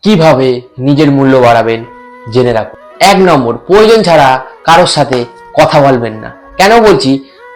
কিভাবে নিজের মূল্য বাড়াবেন জেনে রাখুন। 1 নম্বর, প্রয়োজন ছাড়া কারোর সাথে কথা বলবেন না। কেন বলছি?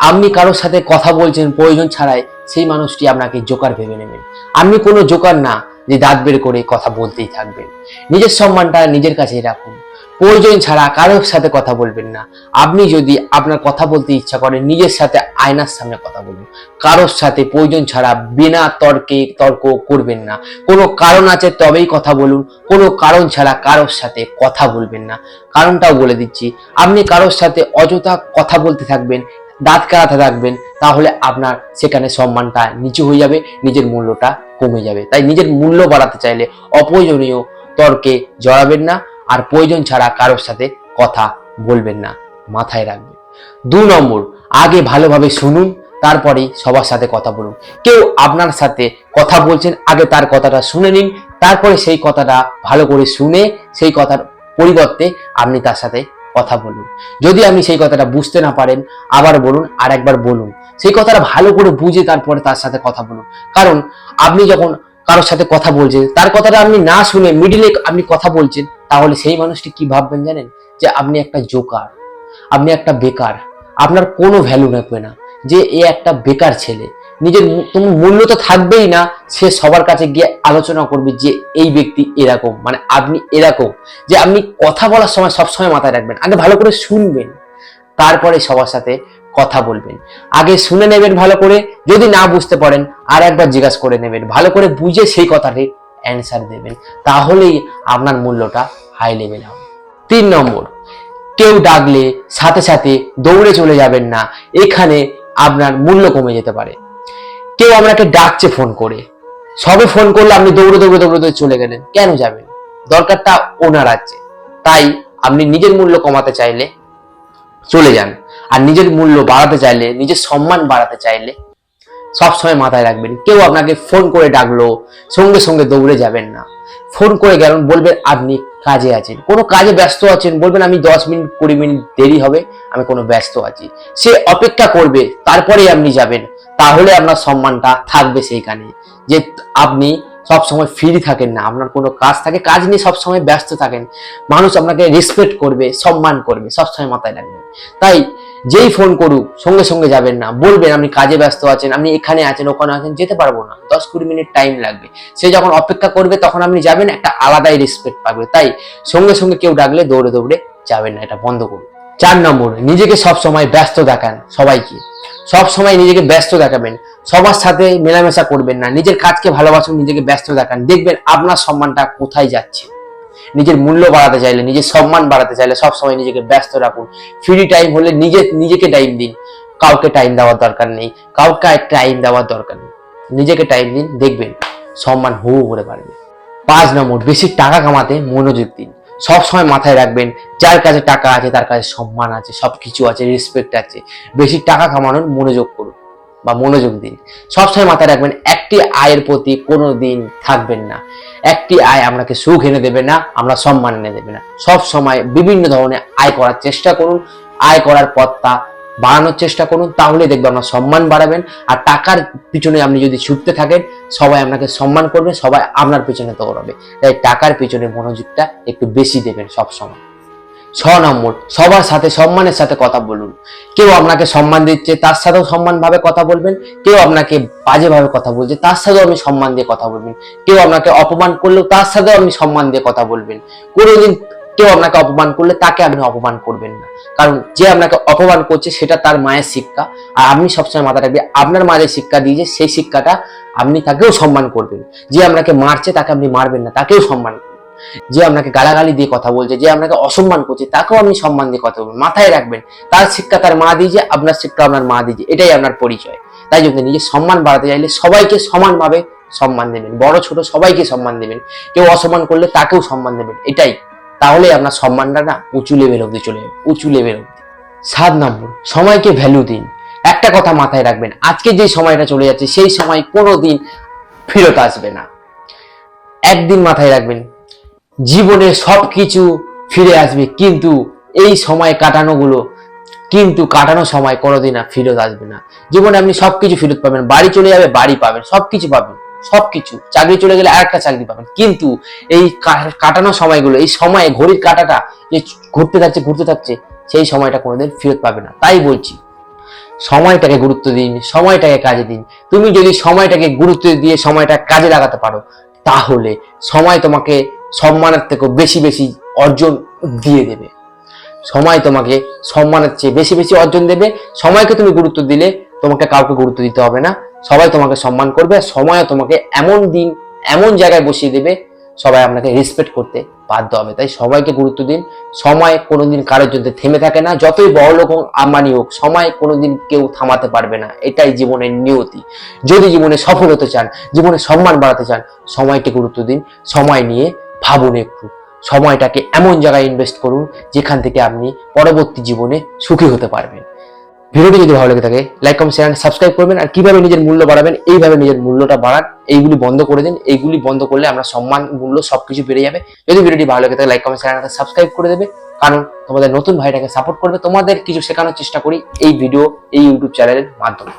আপনি কারোর সাথে কথা বলছেন প্রয়োজন ছাড়াই, সেই মানুষটি আপনাকে জোকার ভেবে নেবেন। আপনি কোনো জোকার না যে দাঁত বের করে কথা বলতেই থাকবেন। নিজের সম্মানটা নিজের কাছেই রাখুন। প্রয়োজন ছাড়া কারোর সাথে কথা বলবেন না। আপনি যদি আপনার কথা বলতে ইচ্ছা করেন, নিজের সাথে আয়নার সামনে কথা বলুন। কারোর সাথে প্রয়োজন ছাড়া বিনা তর্ক করবেন না। কোনো কারণ আছে তবেই কথা বলুন। কোনো কারণ ছাড়া কারোর সাথে কথা বলবেন না। কারণটাও বলে দিচ্ছি, আপনি কারোর সাথে অযথা কথা বলতে থাকবেন, দাঁত কাটাতে থাকবেন, তাহলে আপনার সেখানে সম্মানটা নিচু হয়ে যাবে, নিজের মূল্যটা কমে যাবে। তাই নিজের মূল্য বাড়াতে চাইলে অপ্রয়োজনীয় তর্কে জড়াবেন না, আর প্রয়োজন ছাড়া কারোর সাথে কথা বলবেন না, মাথায় রাখবেন। 2 নম্বর, আগে ভালোভাবে শুনুন, তারপরে সবার সাথে কথা বলুন। কেউ আপনার সাথে কথা বলছেন, আগে তার কথাটা শুনে নিন, তারপরে সেই কথাটা ভালো করে শুনে সেই কথার পরিবর্তে আপনি তার সাথে কথা বলুন। যদি আপনি সেই কথাটা বুঝতে না পারেন, আবার বলুন, আর একবার বলুন। সেই কথাটা ভালো করে বুঝে তারপরে তার সাথে কথা বলুন। কারণ আপনি যখন কারোর সাথে কথা বলছেন, তার কথাটা আপনি না শুনে মিডিলে আপনি কথা বলছেন, তাহলে সেই মানুষটি কি ভাববেন জানেন? যে আপনি একটা জোকার, আপনি একটা বেকার, আপনার কোনো ভ্যালু রাখবে না, যে এ একটা বেকার ছেলে। নিজের মূল্য তো থাকবেই না, সে সবার কাছে গিয়ে আলোচনা করবে যে এই ব্যক্তি এরকম, মানে আপনি এরকম। যে আপনি কথা বলার সময় সবসময় মাথায় রাখবেন, আগে ভালো করে শুনবেন, তারপরে সবার সাথে কথা বলবেন। আগে শুনে নেবেন ভালো করে, যদি না বুঝতে পারেন আর একবার জিজ্ঞাসা করে নেবেন, ভালো করে বুঝে সেই কথাটির অ্যান্সার দেবেন, তাহলেই আপনার মূল্যটা হাই লেভেল হবে। 3 নম্বর, কেউ ডাকলে সাথে সাথে দৌড়ে চলে যাবেন না, এখানে আপনার মূল্য কমে যেতে পারে। কেউ আপনাকে ডাকছে ফোন করে, সবে ফোন করলে আপনি দৌড়ে দৌড়ে দৌড়ে দৌড়ে চলে গেলেন, কেন যাবেন? দরকারটা ওনার আছে। তাই আপনি নিজের মূল্য কমাতে চাইলে চলে যান, আর নিজের মূল্য বাড়াতে চাইলে, নিজের সম্মান বাড়াতে চাইলে সবসময় মাথায় রাখবেন, কেউ আপনাকে ফোন করে ডাকলো, সঙ্গে সঙ্গে দৌড়ে যাবেন না। ফোন করে গেলেন, বলবেন আপনি কাজে আছেন, কোনো কাজে ব্যস্ত আছেন, বলবেন আমি 10 মিনিট 20 মিনিট দেরি হবে, আমি কোনো ব্যস্ত আছি। সে অপেক্ষা করবে, তারপরে আপনি যাবেন, তাহলে আপনার সম্মানটা থাকবে সেইখানে। যে আপনি সবসময় ফ্রি থাকেন না, আপনার কোনো কাজ থাকে, কাজ নিয়ে সবসময় ব্যস্ত থাকেন, মানুষ আপনাকে রেসপেক্ট করবে, সম্মান করবে, সবসময় মাথায় রাখবেন। তাই যেই ফোন করুক সঙ্গে সঙ্গে যাবেন না, বলবেন আপনি কাজে ব্যস্ত আছেন, আপনি এখানে আছেন, ওখানে আছেন, যেতে পারবো না, 10-20 মিনিট টাইম লাগবে। সে যখন অপেক্ষা করবে তখন আপনি যাবেন, একটা আলাদাই রেসপেক্ট পাবে। তাই সঙ্গে সঙ্গে কেউ ডাকলে দৌড়ে দৌড়ে যাবেন না, এটা বন্ধ করুন। 4 নম্বর, নিজেকে সবসময় ব্যস্ত দেখান সবাইকে। সবসময় নিজেকে ব্যস্ত দেখাবেন, সবার সাথে মেলামেশা করবেন না, নিজের কাজকে ভালোবাসুন, নিজেকে ব্যস্ত দেখান, দেখবেন আপনার সম্মানটা কোথায় যাচ্ছে। নিজের মূল্য বাড়াতে চাইলে, নিজের সম্মান বাড়াতে চাইলে সবসময় নিজেকে ব্যস্ত রাখুন। ফ্রি টাইম হলে নিজেকে টাইম দিন, কাউকে টাইম দেওয়ার দরকার নেই, কাউকে টাইম দেওয়ার দরকার নেই, নিজেকে টাইম দিন, দেখবেন সম্মান হু করে বাড়বে। 5 নম্বর, বেশি টাকা কামাতে মনোযোগ দিন। সবসময় মাথায় রাখবেন, যার কাছে টাকা আছে তার কাছে সম্মান আছে, সবকিছু আছে, রেসপেক্ট আছে। বেশি টাকা কামানোর মনোযোগ করুন বা মনোযোগ দিন। সবসময় মাথায় রাখবেন, একটি আয়ের প্রতি কোনো দিন থাকবেন না। একটি আয় আপনাকে সুখ এনে দেবে না, আমরা সম্মান এনে দেবে না। সব সময় বিভিন্ন ধরনের আয় করার চেষ্টা করুন, আয় করার পথটা বাড়ানোর চেষ্টা করুন, তাহলে দেখবেন আপনার সম্মান বাড়াবেন। আর টাকার পিছনে আপনি যদি ছুটতে থাকেন, সবাই আপনাকে সম্মান করবে, সবাই আপনার পিছনে দৌড়াবে। তাই টাকার পিছনে মনোযোগটা একটু বেশি দেবেন সব সময়। 6 নম্বর, সবার সাথে সম্মানের সাথে কথা বলুন। কেউ আপনাকে সম্মান দিচ্ছে, তার সাথেও সম্মান ভাবে কথা বলবেন। কেউ আপনাকে বাজেভাবে কথা বলছে, তার সাথেও আপনি সম্মান দিয়ে কথা বলবেন। কেউ আপনাকে অপমান করলেও তার সাথেও আপনি সম্মান দিয়ে কথা বলবেন। কোনোদিন কেউ আপনাকে অপমান করলে তাকে আপনি অপমান করবেন না, কারণ যে আপনাকে অপমান করছে সেটা তার মায়ের শিক্ষা। আর আপনি সবসময় মাথা রাখবেন, আপনার মায়ের শিক্ষা দিয়েছে, সেই শিক্ষাটা আপনি তাকেও সম্মান করবেন। যে আপনাকে মারছে তাকে আপনি মারবেন না, তাকেও সম্মান করবেন। যে আপনাকে গালাগালি দিয়ে কথা বলছে, যে আপনাকে অসম্মান করছে, তাকেও আপনি সম্মান দিয়ে কথা বলবেন। মাথায় রাখবেন, তার শিক্ষা তার মা দিয়েছে, আপনার শিক্ষা আপনার মা দিয়েছে, এটাই আপনার পরিচয়। তাই জন্য নিজের সম্মান বাড়াতে চাইলে সবাইকে সমানভাবে সম্মান দেবেন, বড় ছোট সবাইকে সম্মান দেবেন। কেউ অসম্মান করলে তাকেও সম্মান দেবেন, এটাই। তাহলে আপনার সম্মানটা না উঁচু লেভেল অব্দি চলে যাবে, উঁচু লেভেল অব্দি। 7 নম্বর, সময়কে ভ্যালু দিন। একটা কথা মাথায় রাখবেন, আজকে যে সময়টা চলে যাচ্ছে সেই সময় কোনোদিন ফেরত আসবে না। একদিন মাথায় রাখবেন, জীবনে সবকিছু ফিরে আসবে, কিন্তু এই সময় কাটানো সময় কোনোদিন আর ফেরত আসবে না। জীবনে আপনি সবকিছু ফেরত পাবেন, বাড়ি চলে যাবে, বাড়ি পাবেন, সবকিছু পাবেন, সবকিছু, চাকরি চলে গেলে আরেকটা চাকরি পাবেন, কিন্তু এই কাটানো সময়গুলো, এই সময়ে ঘড়ির কাঁটাটা যে ঘুরতে থাকছে সেই সময়টা কোনোদিন ফেরত পাবে না। তাই বলছি সময়টাকে গুরুত্ব দিন, সময়টাকে কাজে দিন। তুমি যদি সময়টাকে গুরুত্ব দিয়ে সময়টা কাজে লাগাতে পারো, তাহলে সময় তোমাকে সম্মানের থেকেও বেশি বেশি অর্জন দিয়ে দেবে। সময় তোমাকে সম্মানের চেয়ে বেশি বেশি অর্জন দেবে। সময়কে তুমি গুরুত্ব দিলে তোমাকে কাউকে গুরুত্ব দিতে হবে না, সবাই তোমাকে সম্মান করবে। সময়ও তোমাকে এমন দিন এমন জায়গায় বসিয়ে দেবে, সবাই আপনাকে রেসপেক্ট করতে বাধ্য হবে। তাই সবাইকে গুরুত্ব দিন। সময় কোনোদিন কারোর জন্য থেমে থাকে না, যতই বড় লোক হোক আম্বানি হোক, সময় কোনোদিন কেউ থামাতে পারবে না। এটাই জীবনের নিয়তি। যদি জীবনে সফল হতে চান, জীবনে সম্মান বাড়াতে চান, সময়কে গুরুত্ব দিন। সময় নিয়ে ভাবুন একটু, সময়টাকে এমন জায়গায় ইনভেস্ট করুন যেখান থেকে আপনি পরবর্তী জীবনে সুখী হতে পারবেন। ভিডিওটি যদি ভালো লেগে থাকে লাইক কমেন্ট শেয়ার সাবস্ক্রাইব করবেন। আর কিভাবে নিজের মূল্য বাড়াবেন, এইভাবে নিজের মূল্যটা বাড়ান। এইগুলি বন্ধ করে দিন, এইগুলি বন্ধ করলে আমরা সম্মান মূল্য সবকিছু বেড়ে যাবে। যদি ভিডিওটি ভালো লেগে থাকে লাইক কমেন্ট শেয়ার সাবস্ক্রাইব করে দেবে, কারণ তোমাদের নতুন ভাইটাকে সাপোর্ট করবে। তোমাদের কিছু শেখানোর চেষ্টা করি এই ভিডিও, এই ইউটিউব চ্যানেলের মাধ্যমে।